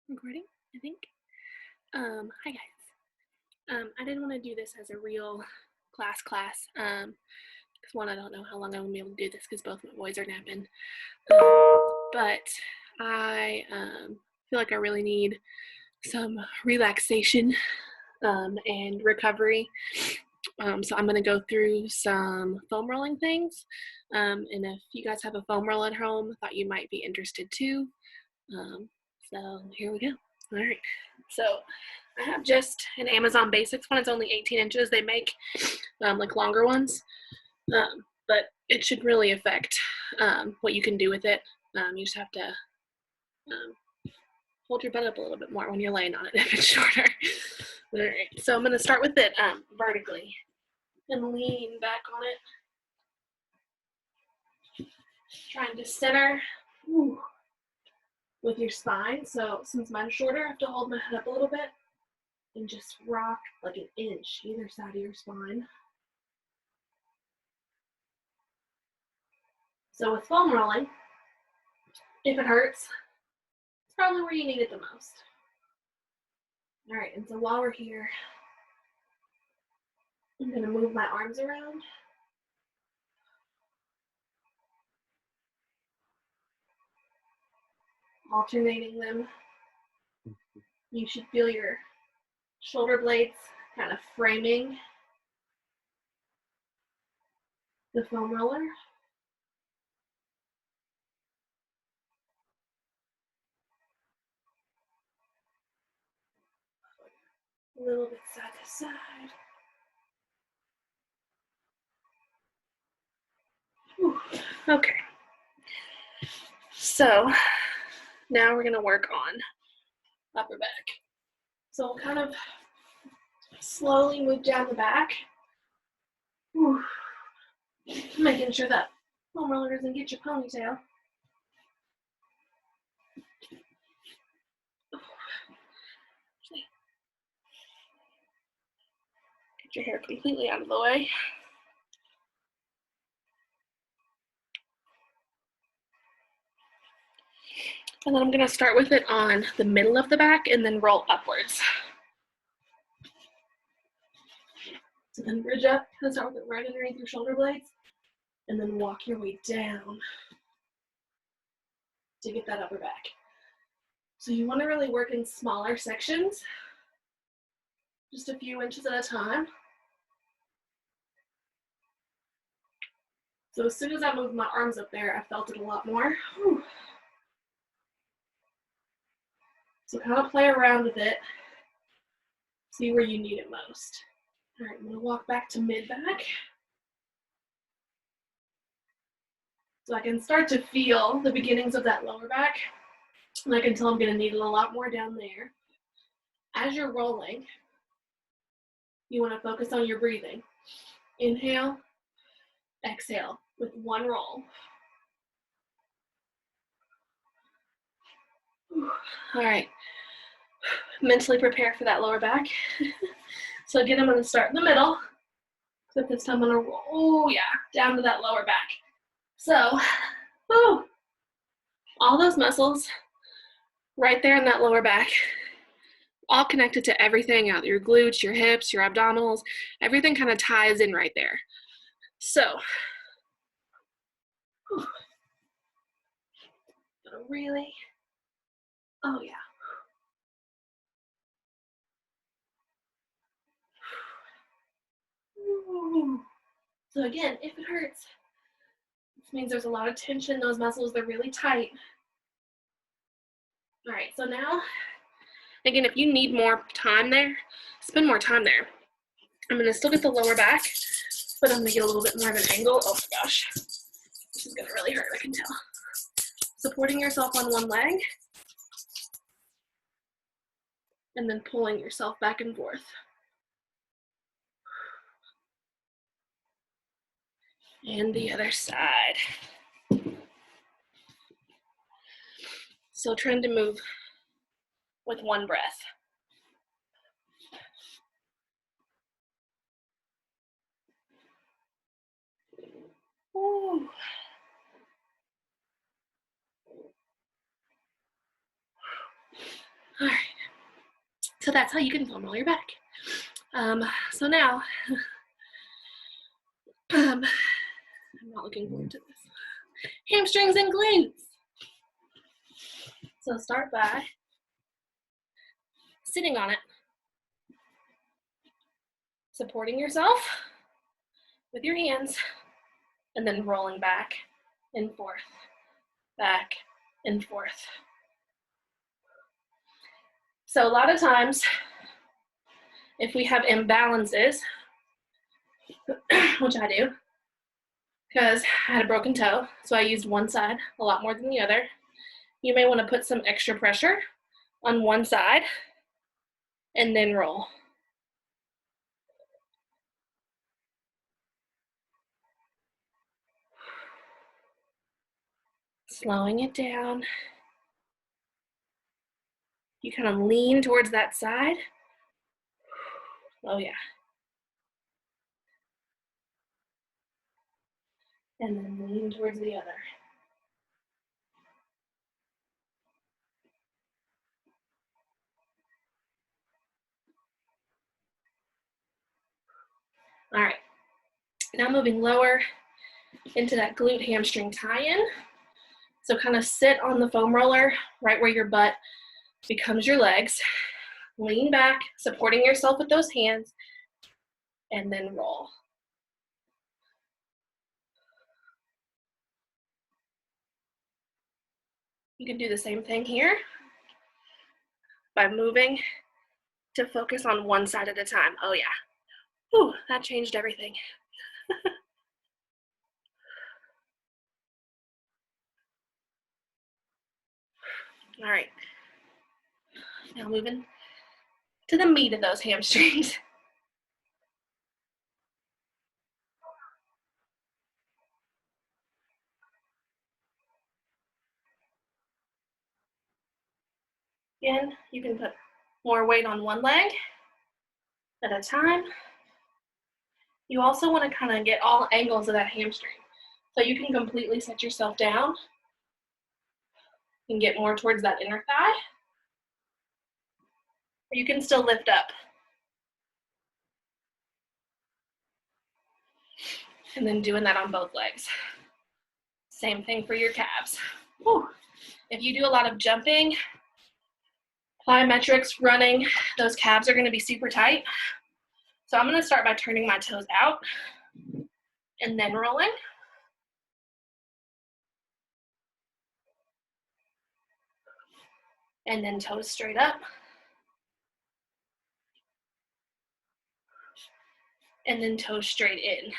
Recording, I think. Hi guys. I didn't want to do this as a real class, because one, I don't know how long I'm gonna be able to do this because both my boys are napping. But I feel like I really need some relaxation and recovery. So I'm gonna go through some foam rolling things. And if you guys have a foam roll at home, I thought you might be interested too. So here we go. All right. So I have just an Amazon Basics one. It's only 18 inches. They make like longer ones, but it should really affect what you can do with it. You just have to hold your butt up a little bit more when you're laying on it if it's shorter. All right. So I'm going to start with it vertically and lean back on it. Trying to center with your spine. So since mine's shorter, I have to hold my head up a little bit and just rock like an inch either side of your spine. So with foam rolling, if it hurts, it's probably where you need it the most. All right, and so while we're here, I'm gonna move my arms around. Alternating them. You should feel your shoulder blades kind of framing the foam roller. A little bit side to side. Whew. Okay. So now we're gonna work on upper back. So we'll kind of slowly move down the back. Whew. Making sure that foam roller doesn't get your ponytail. Get your hair completely out of the way. And then I'm going to start with it on the middle of the back and then roll upwards. So then bridge up, and start with it right underneath your shoulder blades, and then walk your way down to get that upper back. So you want to really work in smaller sections, just a few inches at a time. So as soon as I moved my arms up there, I felt it a lot more. Whew. So kind of play around with it, see where you need it most. All right, I'm gonna walk back to mid-back. So I can start to feel the beginnings of that lower back, and I can tell I'm gonna need it a lot more down there. As you're rolling, you wanna focus on your breathing. Inhale, exhale with one roll. All right, mentally prepare for that lower back. So again, I'm gonna start in the middle, except this time I'm gonna roll, oh yeah, down to that lower back. So, all those muscles right there in that lower back, all connected to everything out, your glutes, your hips, your abdominals, everything kind of ties in right there. So, really, oh yeah. So again, if it hurts, this means there's a lot of tension in those muscles, they're really tight. All right, so now, again, if you need more time there, spend more time there. I'm gonna still get the lower back, but I'm gonna get a little bit more of an angle. Oh my gosh, this is gonna really hurt, I can tell. Supporting yourself on one leg, and then pulling yourself back and forth. And the other side. So trying to move with one breath. Ooh. All right, so that's how you can foam roll your back. So now, I'm not looking forward to this. Hamstrings and glutes. So start by sitting on it, supporting yourself with your hands, and then rolling back and forth, back and forth. So a lot of times, if we have imbalances, which I do, because I had a broken toe, so I used one side a lot more than the other, you may want to put some extra pressure on one side and then roll. Slowing it down. You kind of lean towards that side. Oh yeah. And then lean towards the other. All right, now moving lower into that glute hamstring tie-in. So kind of sit on the foam roller right where your butt becomes your legs. Lean back, supporting yourself with those hands, and then roll. You can do the same thing here by moving to focus on one side at a time. Oh yeah. Whew, that changed everything. All right. Now moving to the meat of those hamstrings. Again, you can put more weight on one leg at a time. You also want to kind of get all angles of that hamstring. So you can completely set yourself down and get more towards that inner thigh. Or you can still lift up. And then doing that on both legs. Same thing for your calves. Whew. If you do a lot of jumping, plyometrics, running, those calves are going to be super tight. So I'm going to start by turning my toes out and then rolling. And then toes straight up. And then toes straight in.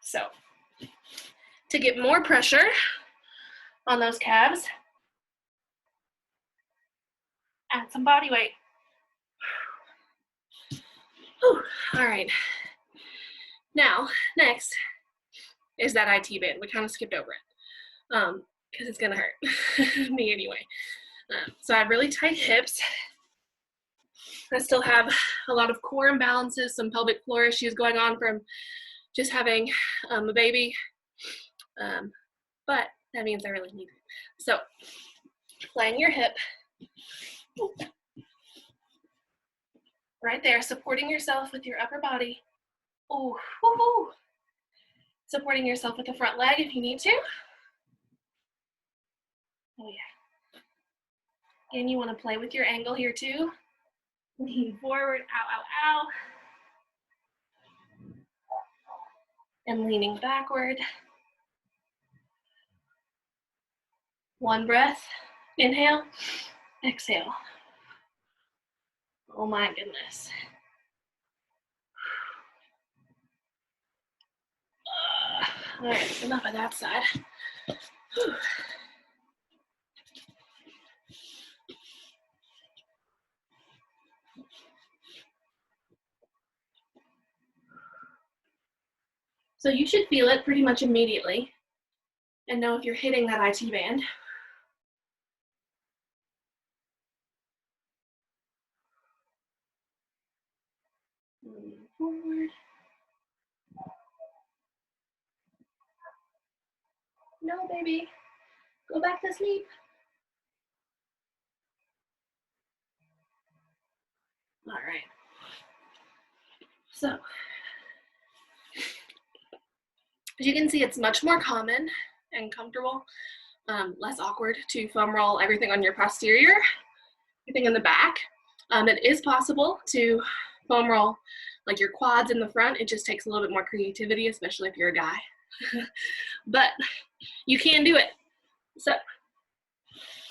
So to get more pressure on those calves, add some body weight. Whew. All right. Now, next is that IT band. We kind of skipped over it because it's gonna hurt me anyway. So I have really tight hips. I still have a lot of core imbalances, some pelvic floor issues going on from just having a baby, but that means I really need it. So laying your hip right there, supporting yourself with your upper body. Oh, woo-hoo. Supporting yourself with the front leg if you need to. Oh yeah. And you want to play with your angle here too. Lean forward, ow, ow, ow. And leaning backward. One breath, inhale, exhale. Oh my goodness. All right, enough of that side. Whew. So you should feel it pretty much immediately and know if you're hitting that IT band. Moving forward. No, baby. Go back to sleep. All right. So, as you can see, it's much more common and comfortable, less awkward to foam roll everything on your posterior, everything in the back. It is possible to foam roll like your quads in the front. It just takes a little bit more creativity, especially if you're a guy. But you can do it. So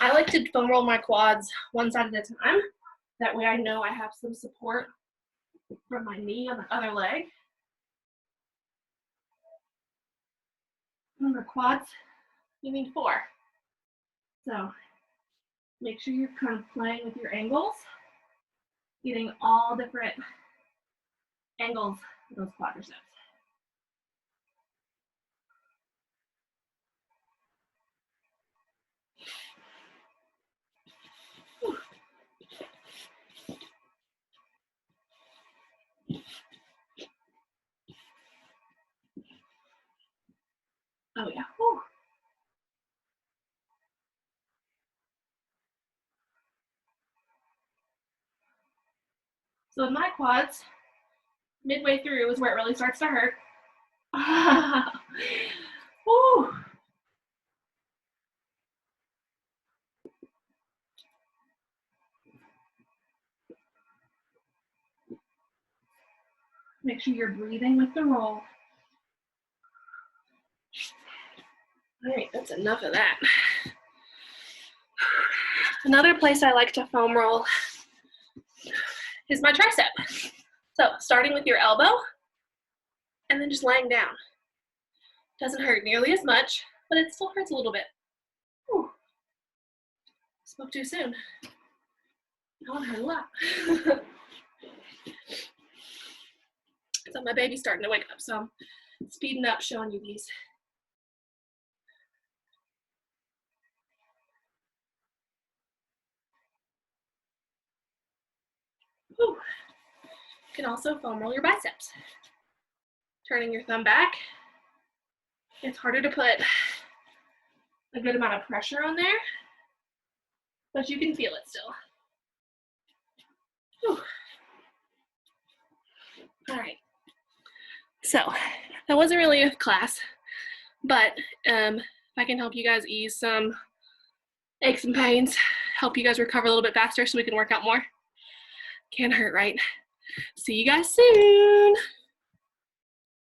I like to foam roll my quads one side at a time. That way I know I have some support from my knee on the other leg. Remember, quads, you need 4. So make sure you're kind of playing with your angles, getting all different angles of those quadriceps. Whew. Oh yeah. Whew. So in my quads, midway through is where it really starts to hurt. Whew. Make sure you're breathing with the roll. All right, that's enough of that. Another place I like to foam roll is my tricep. So starting with your elbow and then just laying down. Doesn't hurt nearly as much, but it still hurts a little bit. Whew. Spoke too soon. That one hurt a lot. So my baby's starting to wake up, so I'm speeding up showing you these. Whew. You can also foam roll your biceps. Turning your thumb back. It's harder to put a good amount of pressure on there, but you can feel it still. Whew. All right. So that wasn't really a class, but if I can help you guys ease some aches and pains, help you guys recover a little bit faster so we can work out more. Can't hurt, right? See you guys soon.